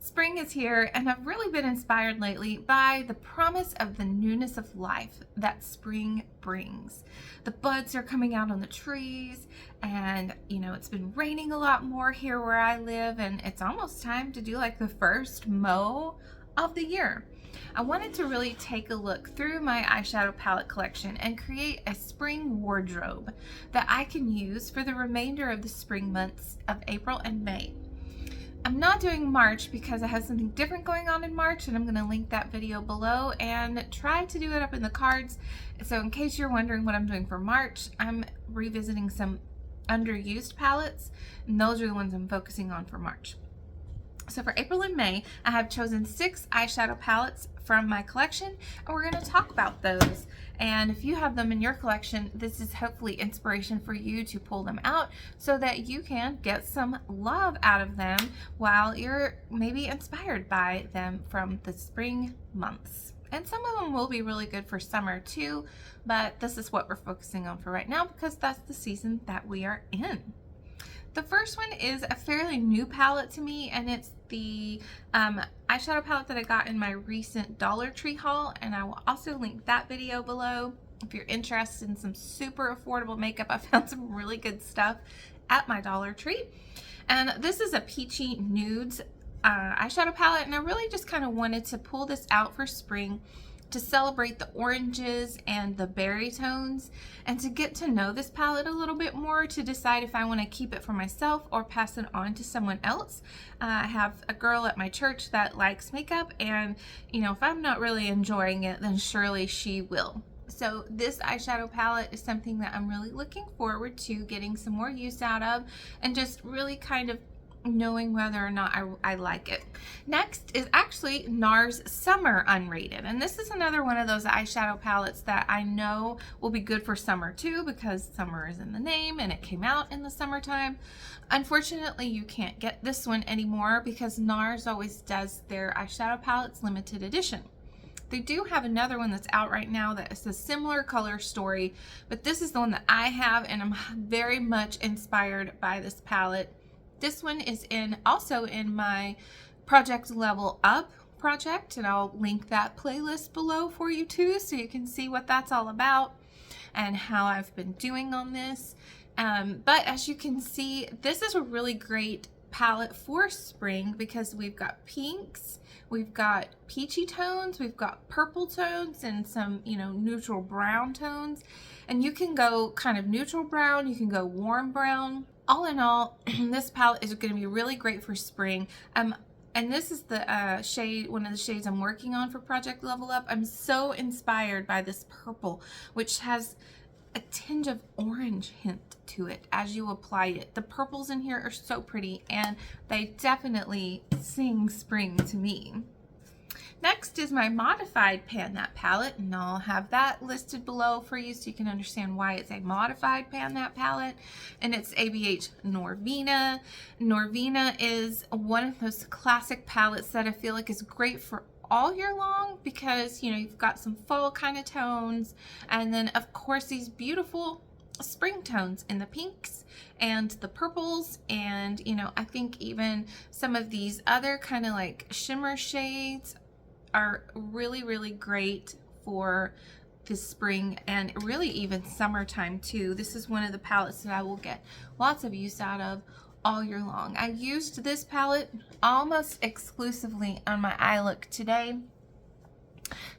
Spring is here, and I've really been inspired lately by the promise of the newness of life that spring brings. The buds are coming out on the trees, and it's been raining a lot more here where I live, and it's almost time to do like the first mow of the year. I wanted to really take a look through my eyeshadow palette collection and create a spring wardrobe that I can use for the remainder of the spring months of April and May. I'm not doing March because I have something different going on in March, and I'm going to link that video below and try to do it up in the cards. So in case you're wondering what I'm doing for March, I'm revisiting some underused palettes, and those are the ones I'm focusing on for March. So for April and May, I have chosen 6 eyeshadow palettes from my collection, and we're going to talk about those. And if you have them in your collection, this is hopefully inspiration for you to pull them out so that you can get some love out of them while you're maybe inspired by them from the spring months. And some of them will be really good for summer too, but this is what we're focusing on for right now because that's the season that we are in. The first one is a fairly new palette to me, and it's the eyeshadow palette that I got in my recent Dollar Tree haul, and I will also link that video below if you're interested in some super affordable makeup. I found some really good stuff at my Dollar Tree. And this is a peachy nudes eyeshadow palette, and I really just kind of wanted to pull this out for spring to celebrate the oranges and the berry tones, and to get to know this palette a little bit more to decide if I want to keep it for myself or pass it on to someone else. I have a girl at my church that likes makeup, and if I'm not really enjoying it, then surely she will. So this eyeshadow palette is something that I'm really looking forward to getting some more use out of, and just really kind of knowing whether or not I like it. Next is actually Nars Summer Unrated, and this is another one of those eyeshadow palettes that I know will be good for summer too, because summer is in the name and it came out in the summertime. Unfortunately, you can't get this one anymore because Nars always does their eyeshadow palettes limited edition. They do have another one that's out right now that is a similar color story, but this is the one that I have, and I'm very much inspired by this palette. This one is also in my Project Level Up project, and I'll link that playlist below for you too, so you can see what that's all about and how I've been doing on this. But as you can see, this is a really great palette for spring because we've got pinks, we've got peachy tones, we've got purple tones, and some neutral brown tones. And you can go kind of neutral brown, you can go warm brown. All in all, this palette is going to be really great for spring. And this is the shade, one of the shades I'm working on for Project Level Up. I'm so inspired by this purple, which has a tinge of orange hint to it as you apply it. The purples in here are so pretty, and they definitely sing spring to me. Next is my modified Pan That palette, and I'll have that listed below for you so you can understand why it's a modified Pan That palette. And it's ABH Norvina. Norvina is one of those classic palettes that I feel like is great for all year long because you've got some fall kind of tones, and then of course these beautiful spring tones in the pinks and the purples, and I think even some of these other kind of like shimmer shades are really, really great for this spring and really even summertime too. This is one of the palettes that I will get lots of use out of all year long. I used this palette almost exclusively on my eye look today.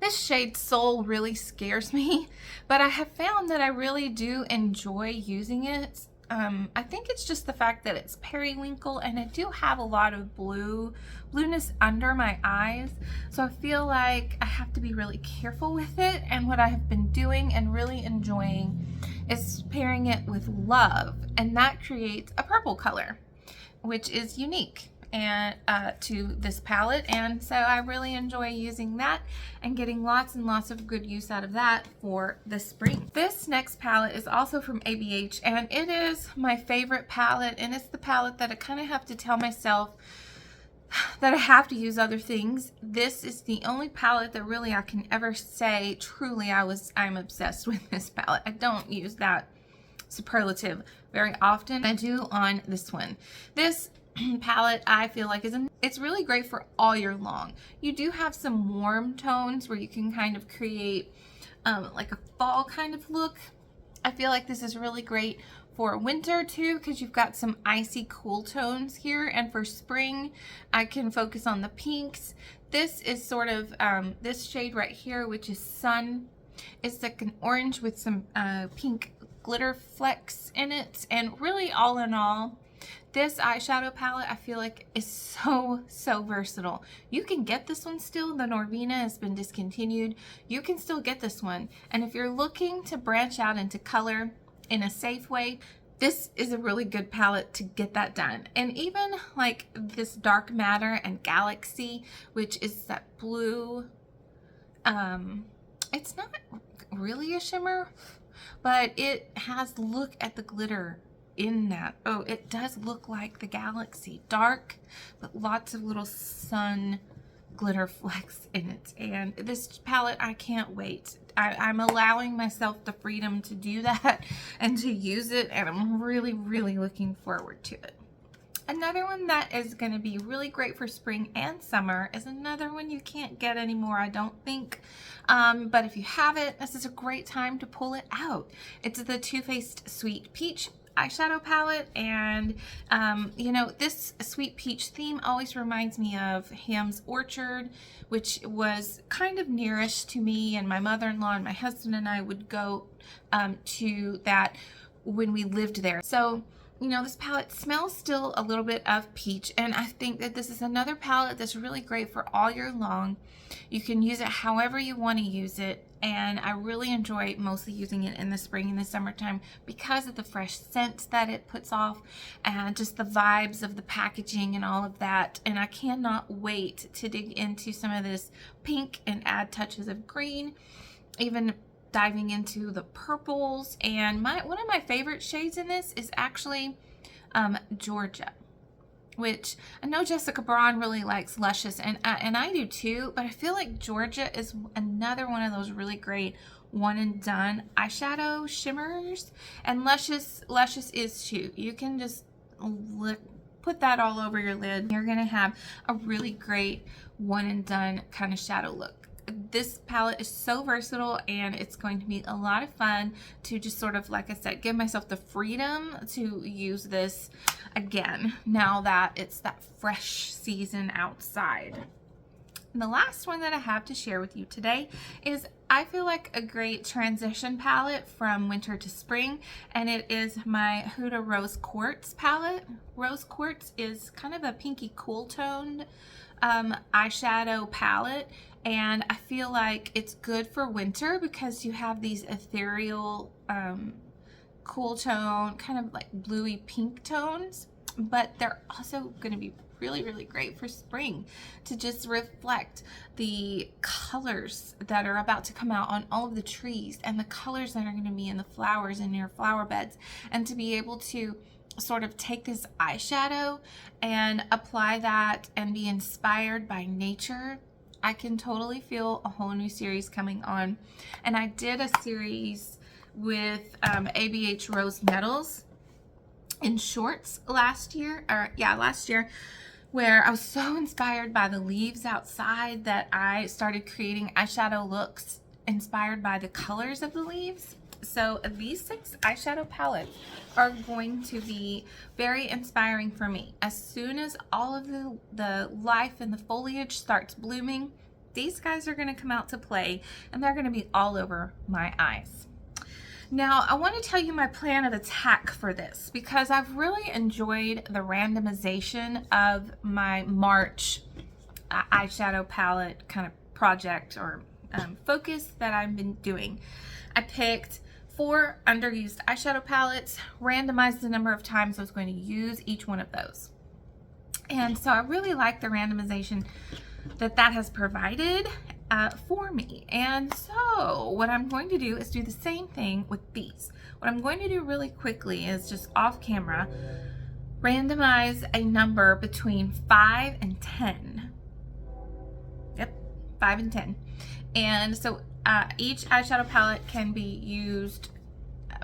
This shade Soul really scares me, but I have found that I really do enjoy using it. I think it's just the fact that it's periwinkle, and I do have a lot of blueness under my eyes, so I feel like I have to be really careful with it. And what I have been doing and really enjoying is pairing it with Love, and that creates a purple color, which is unique and to this palette, and so I really enjoy using that and getting lots and lots of good use out of that for the spring. This next palette is also from ABH, and it is my favorite palette, and it's the palette that I kind of have to tell myself that I have to use other things. This is the only palette that really I can ever say truly I'm obsessed with this palette. I don't use that superlative very often. I do on this one. This palette I feel like it's really great for all year long. You do have some warm tones where you can kind of create like a fall kind of look. I feel like this is really great for winter too, because you've got some icy cool tones here, and for spring I can focus on the pinks. This is sort of this shade right here, which is Sun. It's like an orange with some pink glitter flecks in it, and really all in all, this eyeshadow palette I feel like is so versatile. You can get this one still. The Norvina has been discontinued. You can still get this one, and if you're looking to branch out into color in a safe way, this is a really good palette to get that done. And even like this Dark Matter and Galaxy, which is that blue, it's not really a shimmer, but it has, look at the glitter in that. Oh, it does look like the Galaxy. Dark, but lots of little sun glitter flecks in it. And this palette, I can't wait. I'm allowing myself the freedom to do that and to use it, and I'm really looking forward to it. Another one that is going to be really great for spring and summer is another one you can't get anymore, I don't think. But if you have it, this is a great time to pull it out. It's the Too Faced Sweet Peach eyeshadow palette, and you know, this sweet peach theme always reminds me of Ham's Orchard, which was kind of nearish to me, and my mother-in-law and my husband and I would go to that when we lived there. So you know, this palette smells still a little bit of peach, and I think that this is another palette that's really great for all year long. You can use it however you want to use it, and I really enjoy mostly using it in the spring and the summertime because of the fresh scent that it puts off and just the vibes of the packaging and all of that. And I cannot wait to dig into some of this pink and add touches of green, even diving into the purples. And one of my favorite shades in this is actually Georgia, which I know Jessica Braun really likes Luscious, and I do too, but I feel like Georgia is another one of those really great one and done eyeshadow shimmers, and Luscious is too. You can just put that all over your lid. You're gonna have a really great one and done kind of shadow look. This palette is so versatile, and it's going to be a lot of fun to just sort of, like I said, give myself the freedom to use this again now that it's that fresh season outside. And the last one that I have to share with you today is, I feel like, a great transition palette from winter to spring, and it is my Huda Rose Quartz palette. Rose Quartz is kind of a pinky cool toned eyeshadow palette, and I feel like it's good for winter because you have these ethereal cool tone, kind of like bluey pink tones, but they're also going to be really great for spring to just reflect the colors that are about to come out on all of the trees and the colors that are going to be in the flowers in your flower beds, and to be able to sort of take this eyeshadow and apply that and be inspired by nature. I can totally feel a whole new series coming on. And I did a series with ABH Rose Metals in shorts last year, where I was so inspired by the leaves outside that I started creating eyeshadow looks inspired by the colors of the leaves. So these 6 eyeshadow palettes are going to be very inspiring for me. As soon as all of the life and the foliage starts blooming, these guys are going to come out to play, and they're going to be all over my eyes. Now, I want to tell you my plan of attack for this, because I've really enjoyed the randomization of my March eyeshadow palette kind of project or focus that I've been doing. I picked 4 underused eyeshadow palettes, randomized the number of times I was going to use each one of those. And so I really like the randomization that has provided for me. And so what I'm going to do is do the same thing with these. What I'm going to do really quickly is just off camera, randomize a number between 5 and 10. Yep, 5 and 10. And so each eyeshadow palette can be used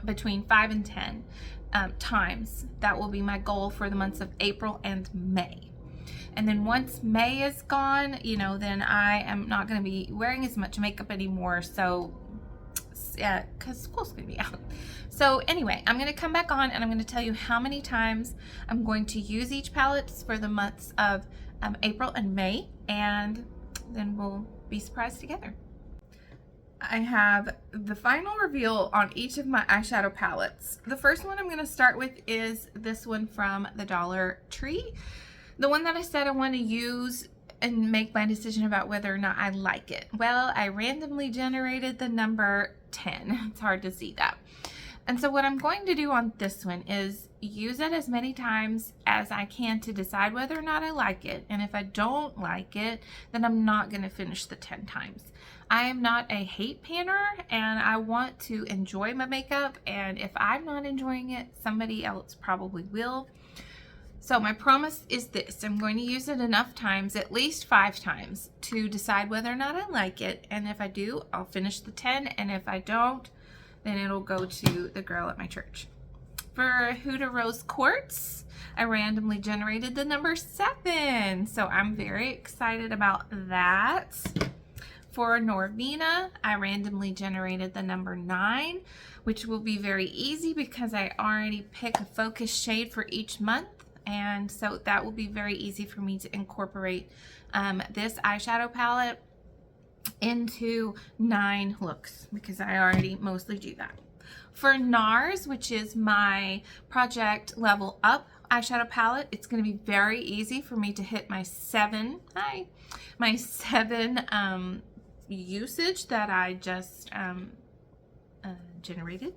between 5 and 10 times. That will be my goal for the months of April and May. And then once May is gone, you know, then I am not going to be wearing as much makeup anymore. So, yeah, because school's going to be out. So anyway, I'm going to come back on and I'm going to tell you how many times I'm going to use each palette for the months of April and May. And then we'll be surprised together. I have the final reveal on each of my eyeshadow palettes. The first one I'm going to start with is this one from the Dollar Tree. The one that I said I want to use and make my decision about whether or not I like it. Well, I randomly generated the number 10. It's hard to see that. And so what I'm going to do on this one is use it as many times as I can to decide whether or not I like it. And if I don't like it, then I'm not going to finish the 10 times. I am not a hate panner and I want to enjoy my makeup. And if I'm not enjoying it, somebody else probably will. So my promise is this: I'm going to use it enough times, at least 5 times, to decide whether or not I like it. And if I do, I'll finish the 10. And if I don't, then it'll go to the girl at my church. For Huda Rose Quartz, I randomly generated the number 7. So I'm very excited about that. For Norvina, I randomly generated the number 9, which will be very easy because I already pick a focus shade for each month. And so that will be very easy for me to incorporate this eyeshadow palette into 9 looks because I already mostly do that. For Nars, which is my Project Level Up eyeshadow palette, it's going to be very easy for me to hit my 7 usage that I just generated.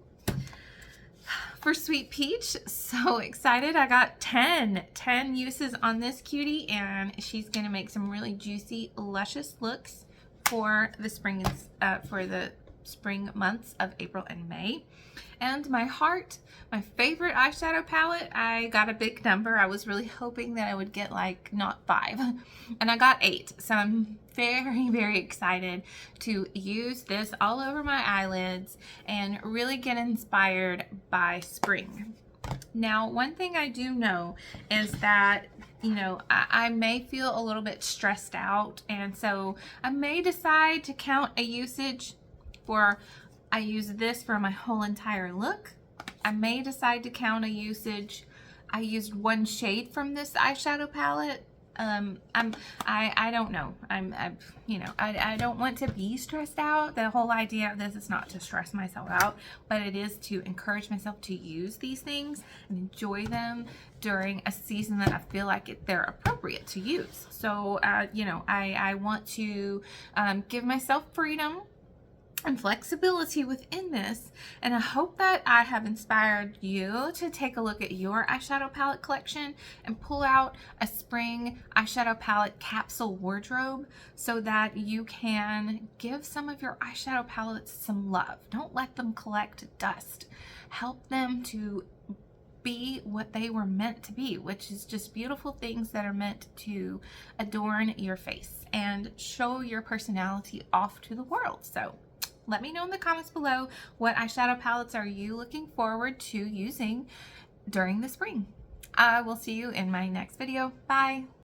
For Sweet Peach, so excited. I got 10 uses on this cutie, and she's going to make some really juicy, luscious looks for the spring months of April and May. And my heart, my favorite eyeshadow palette, I got a big number. I was really hoping that I would get like not 5, and I got 8. So I'm very, very excited to use this all over my eyelids and really get inspired by spring. Now, one thing I do know is that, you know, I may feel a little bit stressed out, and so I may decide to count a usage for, I use this for my whole entire look. I may decide to count a usage. I used 1 shade from this eyeshadow palette. I don't know. I don't want to be stressed out. The whole idea of this is not to stress myself out, but it is to encourage myself to use these things and enjoy them during a season that I feel like they're appropriate to use. So, I want to give myself freedom and flexibility within this, and I hope that I have inspired you to take a look at your eyeshadow palette collection and pull out a spring eyeshadow palette capsule wardrobe so that you can give some of your eyeshadow palettes some love. Don't let them collect dust. Help them to be what they were meant to be, which is just beautiful things that are meant to adorn your face and show your personality off to the world. So let me know in the comments below, what eyeshadow palettes are you looking forward to using during the spring? I will see you in my next video. Bye.